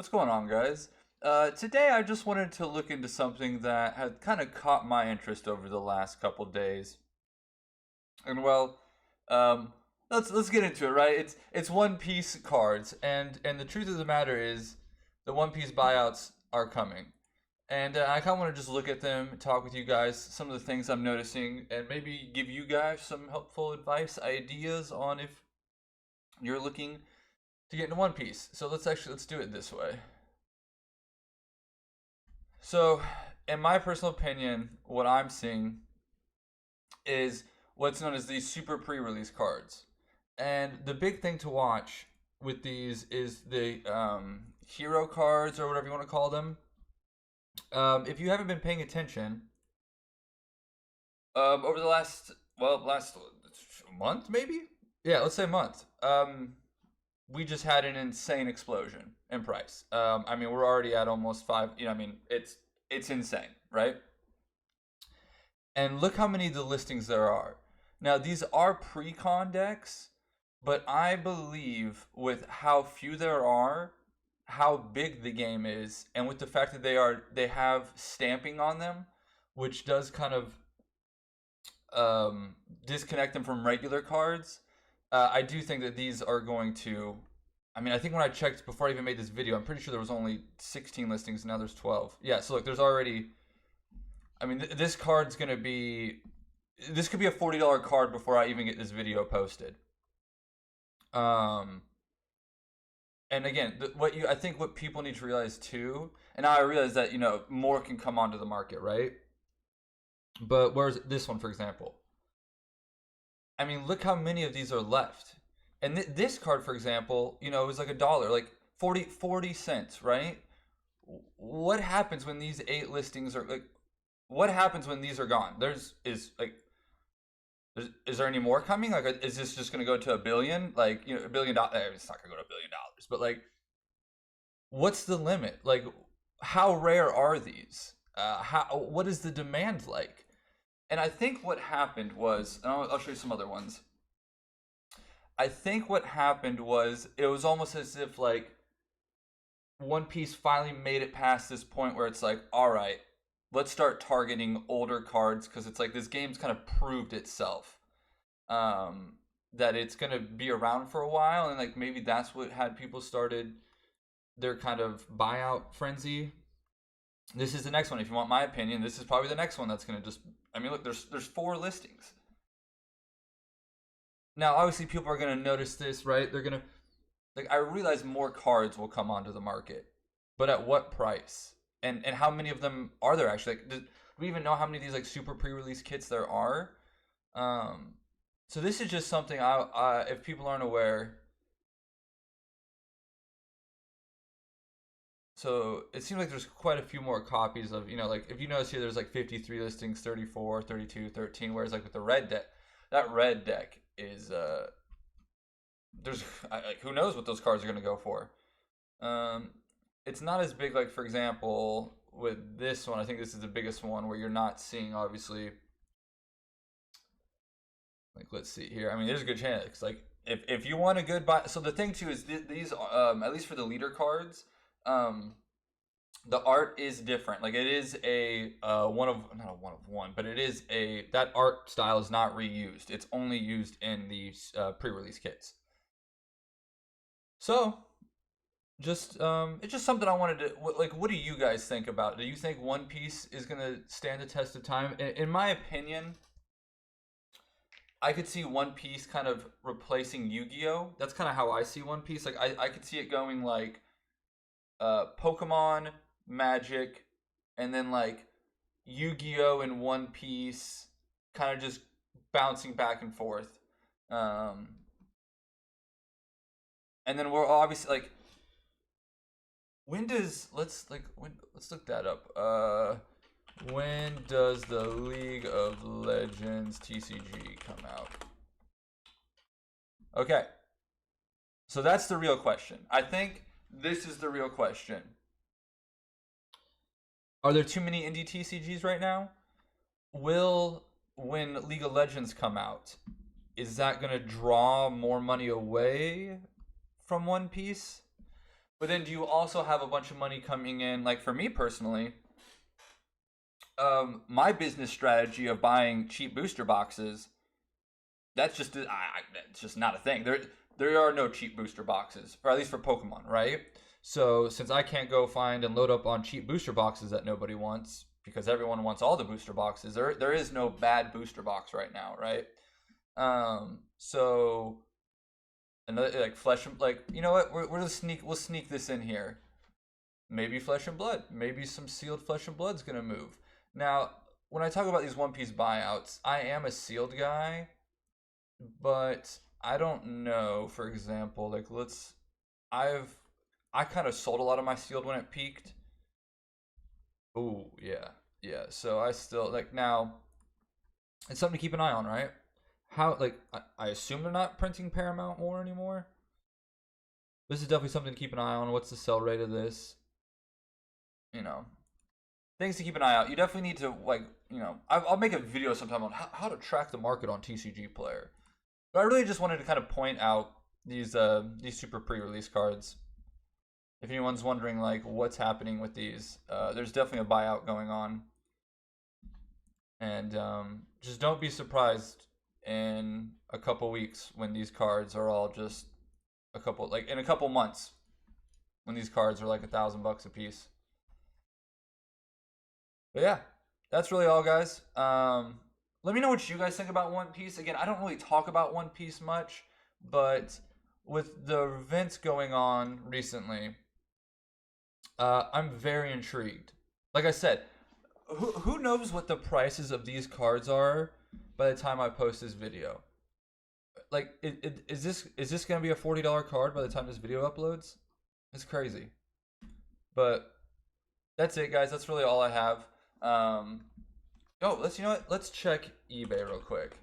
What's going on, guys? Today I just wanted to look into something that had kind of caught my interest over the last couple days. And well, um, let's get into it, right? It's One Piece cards, and the truth of the matter is, the One Piece buyouts are coming, and I kind of want to just look at them, talk with you guys, some of the things I'm noticing, and maybe give you guys some helpful advice, ideas on if you're looking to get into One Piece. So let's do it this way. So, in my personal opinion, what I'm seeing is what's known as these super pre-release cards. And the big thing to watch with these is the hero cards or whatever you want to call them. If you haven't been paying attention, over the last month maybe, yeah, let's say month. We just had an insane explosion in price. I mean, we're already at almost five. I mean, it's insane, right? And look how many of the listings there are. Now, these are pre-con decks, but I believe with how few there are, how big the game is, and with the fact that they have stamping on them, which does kind of disconnect them from regular cards. I do think that these are going to. I mean, I think when I checked before I even made this video, I'm pretty sure there was only 16 listings. Now there's 12. Yeah, so look, there's already. I mean, this card's gonna be. This could be a $40 card before I even get this video posted. Um, and again, I think what people need to realize too, and now I realize that more can come onto the market, right? But where's this one, for example? I mean, look how many of these are left. And this card, for example, it was like $1, like 40 cents, right? What happens when these 8 listings are like? What happens when these are gone? Is there any more coming? Like, is this just going to go to a billion? Like, $1 billion. It's not going to go to $1 billion, but like, what's the limit? Like, how rare are these? What is the demand like? And I think what happened was, and I'll show you some other ones. I think what happened was it was almost as if like One Piece finally made it past this point where it's like, all right, let's start targeting older cards because it's like this game's kind of proved itself that it's gonna be around for a while, and like maybe that's what had people started their kind of buyout frenzy. This is the next one. If you want my opinion, this is probably the next one that's gonna just. I mean, look, there's 4 listings. Now, obviously, people are gonna notice this, right? They're gonna like. I realize more cards will come onto the market, but at what price? And how many of them are there actually? Like, do we even know how many of these like super pre-release kits there are? So this is just something if people aren't aware. So it seems like there's quite a few more copies of, like if you notice here, there's like 53 listings, 34, 32, 13. Whereas like with the red deck, that red deck is there's like who knows what those cards are gonna go for. Um, it's not as big. Like for example, with this one, I think this is the biggest one where you're not seeing obviously. Like let's see here. I mean, there's a good chance. Like if you want a good buy, so the thing too is these at least for the leader cards, um the art is different. Like it is a one of not a one of one, but it is that art style is not reused. It's only used in these pre-release kits. So just it's just something I wanted to like. What do you guys think about it? Do you think One Piece is gonna stand the test of time? In my opinion, I could see One Piece kind of replacing Yu-Gi-Oh. That's kind of how I see One Piece. Like I could see it going like Pokemon, Magic, and then like Yu-Gi-Oh and One Piece, kind of just bouncing back and forth. Um, and then we're obviously like, when does let's look that up. When does the League of Legends TCG come out? Okay, so that's the real question. I think this is the real question. Are there too many indie TCGs right now? When League of Legends come out, is that going to draw more money away from One Piece? But then do you also have a bunch of money coming in? Like for me personally, my business strategy of buying cheap booster boxes, that's just it's just not a thing. There are no cheap booster boxes, or at least for Pokemon, right? So since I can't go find and load up on cheap booster boxes that nobody wants because everyone wants all the booster boxes, there is no bad booster box right now, right? So another like flesh and like you know what we'll sneak this in here. Maybe flesh and blood, maybe some sealed flesh and blood's gonna move. Now, when I talk about these One Piece buyouts, I am a sealed guy, but I don't know. For example, like I kind of sold a lot of my sealed when it peaked. Oh yeah, yeah. So I still like now. It's something to keep an eye on, right? How like I assume they're not printing Paramount more anymore. This is definitely something to keep an eye on. What's the sell rate of this? You know, things to keep an eye out. You definitely need to like I'll make a video sometime on how to track the market on TCG Player. But I really just wanted to kind of point out these super pre-release cards. If anyone's wondering like what's happening with these, there's definitely a buyout going on, and just don't be surprised in a couple weeks when these cards are all just in a couple months when these cards are like $1,000 a piece. But yeah, that's really all, guys. Let me know what you guys think about One Piece. Again, I don't really talk about One Piece much, but with the events going on recently, I'm very intrigued. Like I said, who knows what the prices of these cards are by the time I post this video? Like, is this gonna be a $40 card by the time this video uploads? It's crazy. But that's it, guys. That's really all I have. You know what? Let's check eBay real quick.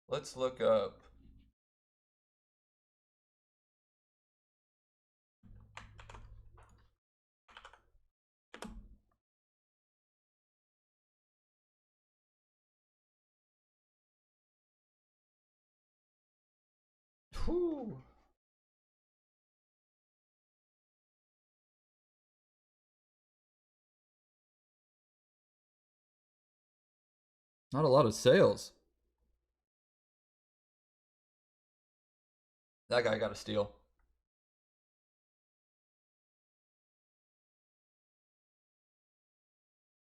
Let's look up. Whew. Not a lot of sales. That guy got a steal.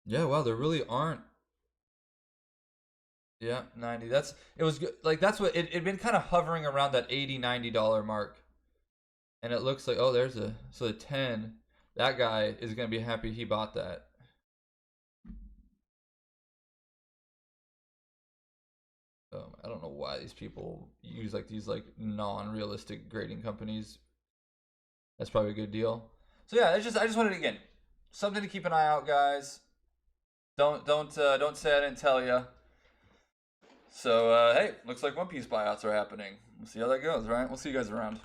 Yeah, wow, there really aren't. Yeah, 90. It was good. Like that's what it'd been kind of hovering around that 80 $90 mark. And it looks like there's a 10. That guy is going to be happy he bought that. I don't know why these people use like these like non-realistic grading companies. That's probably a good deal. So yeah, I just wanted to, again, something to keep an eye out, guys. Don't say I didn't tell you. So hey, looks like One Piece buyouts are happening. We'll see how that goes, right? We'll see you guys around.